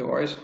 No worries.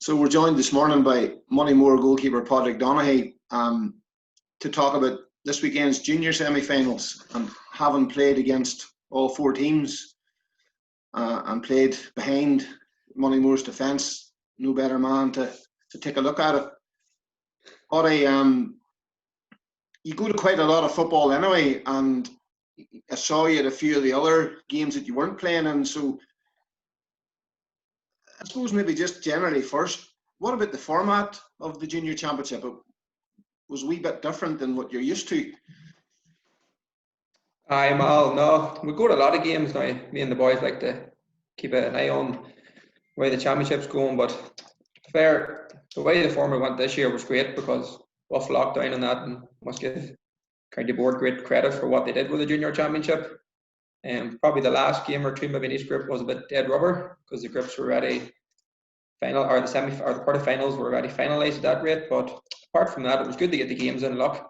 So we're joined this morning by Moneymore goalkeeper Padraig Donaghy to talk about this weekend's junior semi-finals, and having played against all four teams and played behind Moneymore's defence, no better man to take a look at it. Padraig, you go to quite a lot of football anyway, and I saw you at a few of the other games that you weren't playing in, so I suppose maybe just generally first, what about the format of the junior championship? It was a wee bit different than what you're used to. No, we go to a lot of games now. Me and the boys like to keep an eye on where the championship's going, but fair, the way the format went this year was great because of lockdown and that, and must give County Board great credit for what they did with the junior championship. Probably the last game or two, maybe in each group, was a bit dead rubber because the groups were ready. Final or the quarterfinals were already finalised at that rate. But apart from that, it was good to get the games in. Look,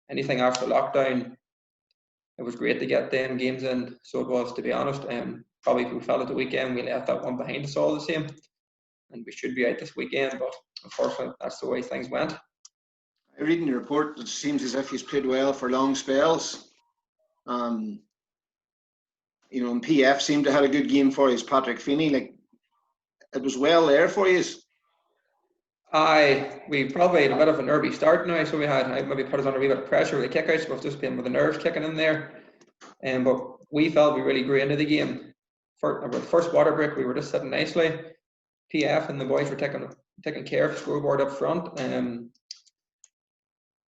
anything after lockdown, it was great to get them games in. So it was, to be honest. Probably if we felt at the weekend, we left that one behind us all the same, and we should be out this weekend. But unfortunately, that's the way things went. I read in your report that it seems as if he's played well for long spells. And PF seemed to have a good game for his Patrick Feeney. Like, it was well there for you. We probably had a bit of a nervy start now, so I maybe put us under a wee bit of pressure with the kickouts, but just been with the nerves kicking in there. But we felt we really grew into the game. For the first water break, we were just sitting nicely. PF and the boys were taking care of the scoreboard up front.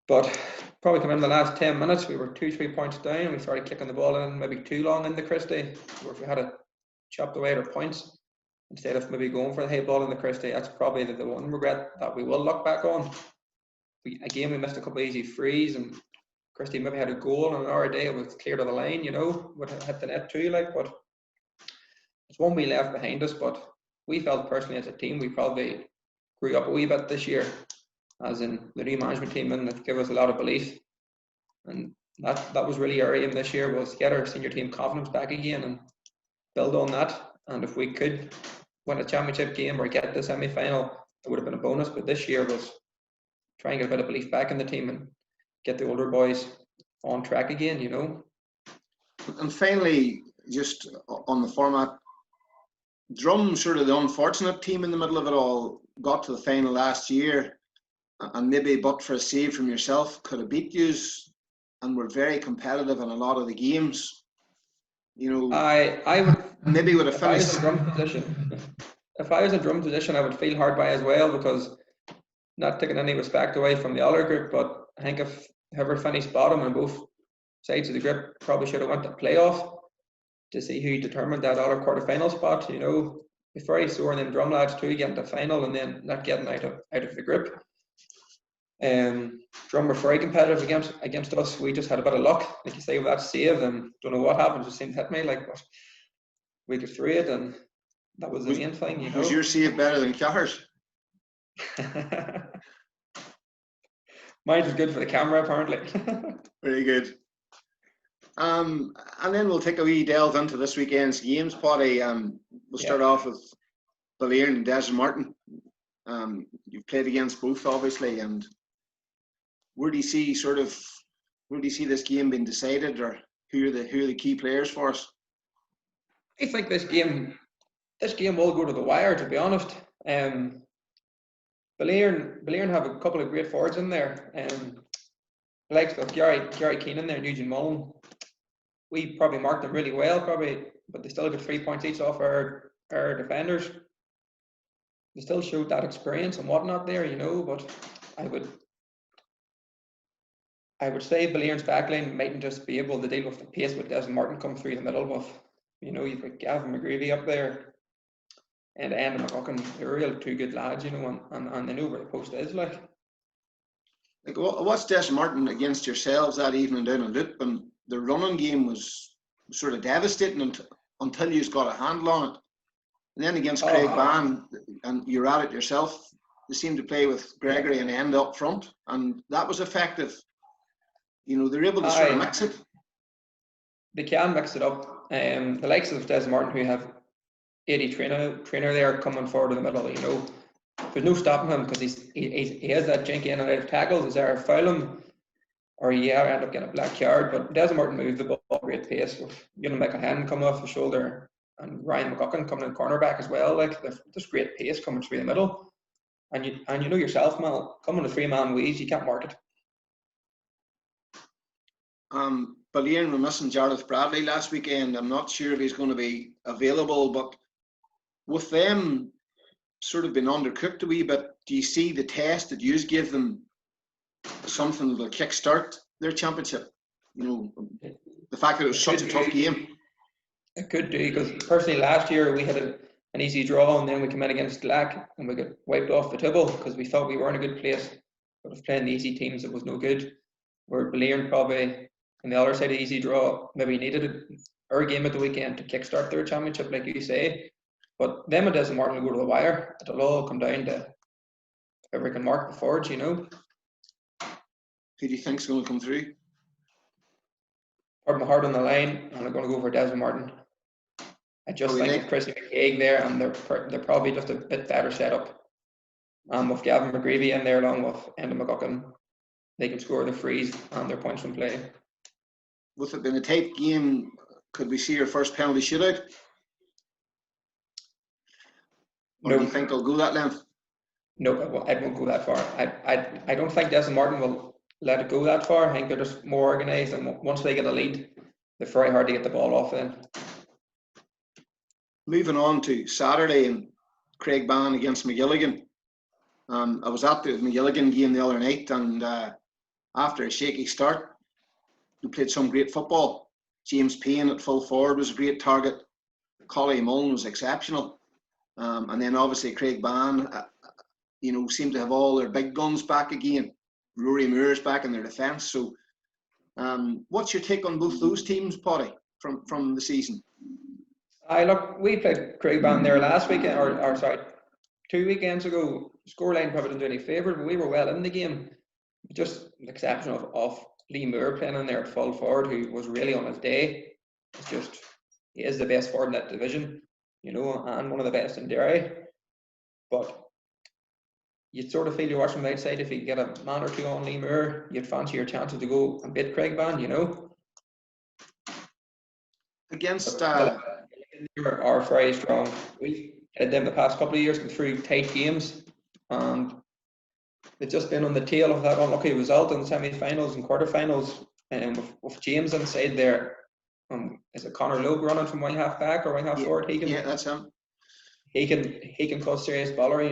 But probably coming in the last 10 minutes, we were 2-3 points down, and we started kicking the ball in maybe too long in the Christie, where if we had it chopped away at our points, instead of maybe going for the high ball in the Christie. That's probably the one regret that we will look back on. We missed a couple of easy frees, and Christie maybe had a goal, and on our day it was clear to the line, would have hit the net too, but it's one we left behind us. But we felt personally as a team, we probably grew up a wee bit this year, as in the new management team, and that gave us a lot of belief. And that was really our aim this year, was get our senior team confidence back again and build on that. And if we could win a championship game or get the semi-final, it would have been a bonus. But this year was try and get a bit of belief back in the team and get the older boys on track again, And finally, just on the format, Drum, sort of the unfortunate team in the middle of it all, got to the final last year, and maybe but for a save from yourself could have beat yous, and were very competitive in a lot of the games. I would maybe would have finished. If I was in drum position, I would feel hard by as well, because not taking any respect away from the other group, but I think if whoever finished bottom on both sides of the group probably should have went to playoff to see who determined that other quarter-final spot. It's very sore in them drum lads too, getting to final and then not getting out of the group. Drum were very competitive against us. We just had a bit of luck, like you say, with that save, and don't know what happened, just seemed to hit me, but we got through it, and that was the main thing. Was your save better than Cahir's? Mine was good for the camera, apparently. Very good. And then we'll take a wee delve into this weekend's games, Paddy. We'll start off with Ballier and Des Martin. You've played against both, obviously, and where do you see this game being decided, or who are the key players for us? I think this game will go to the wire, to be honest. Ballier have a couple of great forwards in there. The likes of Gary Keenan there, Nugent Mullen. We probably marked them really well, but they still got 3 points each off our defenders. They still showed that experience and whatnot there, but I would say Ballier's backline mightn't just be able to deal with the pace with Des Martin come through the middle. But you've got Gavin McGreevy up there and Andy McGuckin. They're real two good lads, and they know where the post is. Like what's Des Martin against yourselves that evening down in Loop? And the running game was sort of devastating until you got a handle on it. And then against Craig Ban, and you're at it yourself, they seemed to play with Gregory and End up front, and that was effective. They're able to sort of mix it. They can mix it up. The likes of Des Martin, who have 80 trainer there coming forward in the middle. You know, there's no stopping him because he has that jinky in and out of tackles. Is there a foul him, or end up getting a black card? But Desmond Martin moved the ball at great pace with Michael coming off the shoulder and Ryan McGuckin coming in cornerback as well. Like there's great pace coming through the middle, and you know yourself, man. Coming to 3-man weeds, you can't mark it. Ballion were missing Jarlath Bradley last weekend. I'm not sure if he's going to be available, but with them sort of been undercooked a wee bit, do you see the test that you give them something that will kickstart their championship? You know, the fact that it was such a tough game. It could do, because personally last year we had an easy draw and then we came in against Glack and we got wiped off the table because we thought we were in a good place, but of playing the easy teams it was no good. Where Ballion probably on the other side of the easy draw maybe needed our game at the weekend to kickstart their championship, like you say. But them and Desmond Martin will go to the wire. It'll all come down to if we can mark the forwards, you know. Who do you think's going to come through? Put my heart on the line, and I'm going to go for Desmond Martin. I just think with Christy McCaig there, and they're probably just a bit better set up. With Gavin McGreevy in there along with Enda McGuckin, they can score the frees and their points from play. With it being a tight game, could we see your first penalty shootout? Or do you think they'll go that length? No, it won't go that far. I don't think Desmond Martin will let it go that far. I think they're just more organised, and once they get a lead, they're very hard to get the ball off then. Moving on to Saturday in Craigban against McGilligan. I was at the McGilligan game the other night, and after a shaky start, we played some great football. James Payne at full forward was a great target. Collie Mullen was exceptional. And then obviously Craigban, seemed to have all their big guns back again. Rory Moore's back in their defence. So what's your take on both those teams, Paddy, from the season? Look, we played Craigban there last weekend, or sorry, 2 weekends ago. Scoreline probably didn't do any favour, but we were well in the game. Just the exception of Lee Moore playing in there at full forward, who was really on his day. It's just, he is the best forward in that division, and one of the best in Derry. But you'd sort of feel you're watching from outside. If you get a man or two on Lee Moore, you'd fancy your chances to go and beat Craigban, Against they are very strong. We've had them the past couple of years going through tight games, and they've just been on the tail of that unlucky result in the semi-finals and quarter-finals. With James inside there, is it Conor Logue running from wing half back or wing half forward? That's him. He can cause serious bother,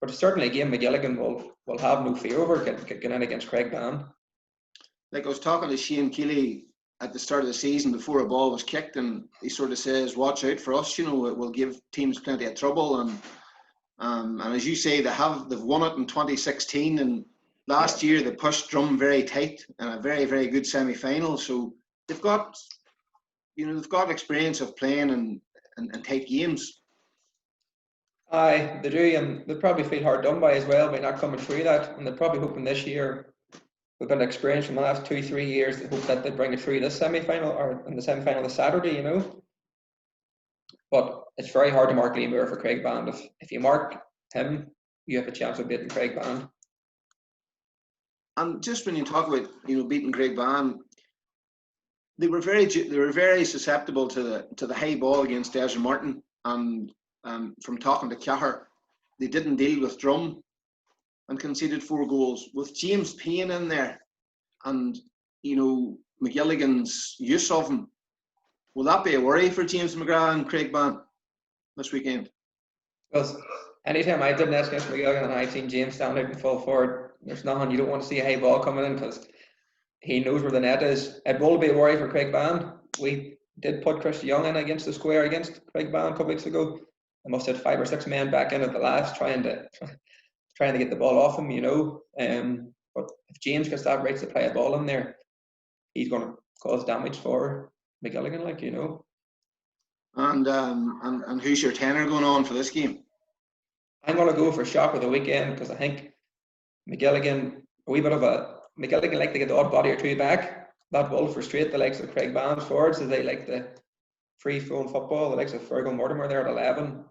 But it's certainly a game McGilligan will have no fear over getting in against Craigban. Like I was talking to Shane Keeley at the start of the season before a ball was kicked, and he sort of says, "Watch out for us. It will give teams plenty of trouble." And as you say, they've won it in 2016, and last year they pushed Drum very tight in a very, very good semi-final. So they've got experience of playing in tight games. Aye, they do, and they probably feel hard done by as well by not coming through that. And they're probably hoping this year, with a bit of experience from the last 2-3 years, they hope that they bring it through this semi-final or in the semi-final this Saturday, But it's very hard to mark Lee Moore for Craigban. If you mark him, you have a chance of beating Craigban. And just when you talk about beating Craigban, they were very susceptible to the high ball against Desmond Martin, and from talking to Cahir, they didn't deal with Drum and conceded 4 goals. With James Payne in there and McGilligan's use of him, will that be a worry for James McGrath and Craigban this weekend? Because anytime I did an against McGilligan and I've seen James stand out and full forward, there's nothing, you don't want to see a high ball coming in because he knows where the net is. It will be a worry for Craigban. We did put Chris Young in against the square against Craigban a couple weeks ago. I must have 5 or 6 men back in at the last trying to get the ball off him, But if James gets that right to play a ball in there, he's going to cause damage for McGilligan, And who's your tenor going on for this game? I'm going to go for shock of the weekend because I think McGilligan like to get the odd body or two back. That will frustrate the likes of Craigban's forwards, as they like to free-flowing football. The likes of Fergal Mortimer there at 11.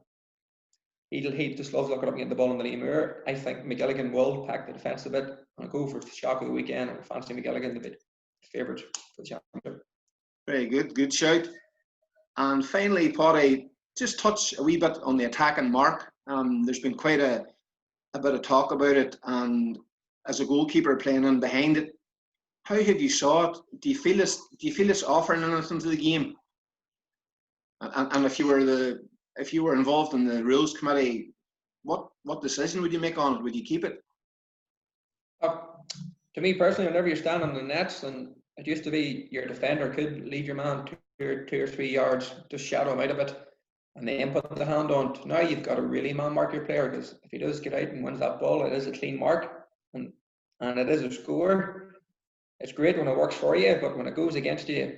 He just loves looking up and getting the ball in the Moneymore. I think McGilligan will pack the defence a bit and go for the shock of the weekend. I fancy McGilligan to be favourite for the championship. Very good, good shout. And finally, Paddy, just touch a wee bit on the attacking mark. There's been quite a bit of talk about it, and as a goalkeeper playing in behind it, how have you saw it? Do you feel it's offering anything to the game? And if you were involved in the rules committee, what decision would you make on it? Would you keep it? To me personally, whenever you're standing on the nets, and it used to be your defender could lead your man two or 3 yards, just shadow him out a bit, and then put the hand on it. Now you've got to really man mark your player, because if he does get out and wins that ball, it is a clean mark, and it is a score. It's great when it works for you, but when it goes against you,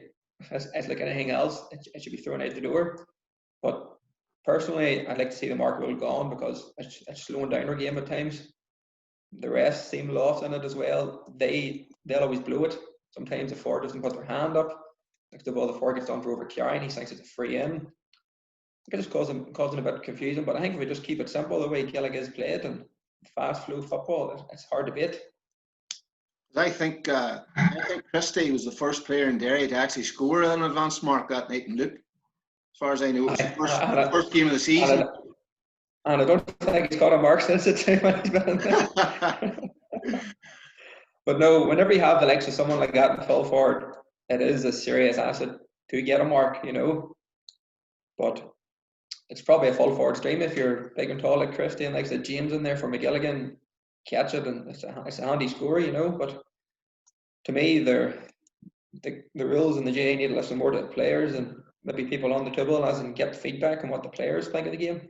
it's like anything else, it should be thrown out the door. But personally, I'd like to see the mark rule gone, because it's slowing down our game at times. The rest seem lost in it as well. They'll always blow it. Sometimes the forward doesn't put their hand up. Like the ball, the forward gets done for over carrying, he thinks it's a free in. It just causing a bit of confusion. But I think if we just keep it simple, the way Gaelic is played and fast flow football, it's hard to beat. I think Christie was the first player in Derry to actually score an advanced mark that night in Luke. As far as I know, it was the first game of the season. And I don't think he's got a mark since the time when he's been in there. But no, whenever you have the likes of someone like that in full forward, it is a serious asset to get a mark, you know. But it's probably a full forward's dream if you're big and tall like Christie and like the James in there for McGilligan, catch it, and it's a handy score, you know. But to me, the rules and the GA need to listen more to the players and maybe people on the table, as in get feedback on what the players think of the game.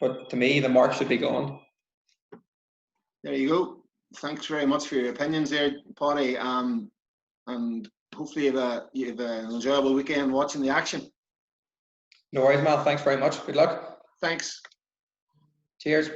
But to me, the mark should be gone. There you go. Thanks very much for your opinions there, Paddy. And hopefully you have an enjoyable weekend watching the action. No worries, Mal. Thanks very much. Good luck. Thanks. Cheers.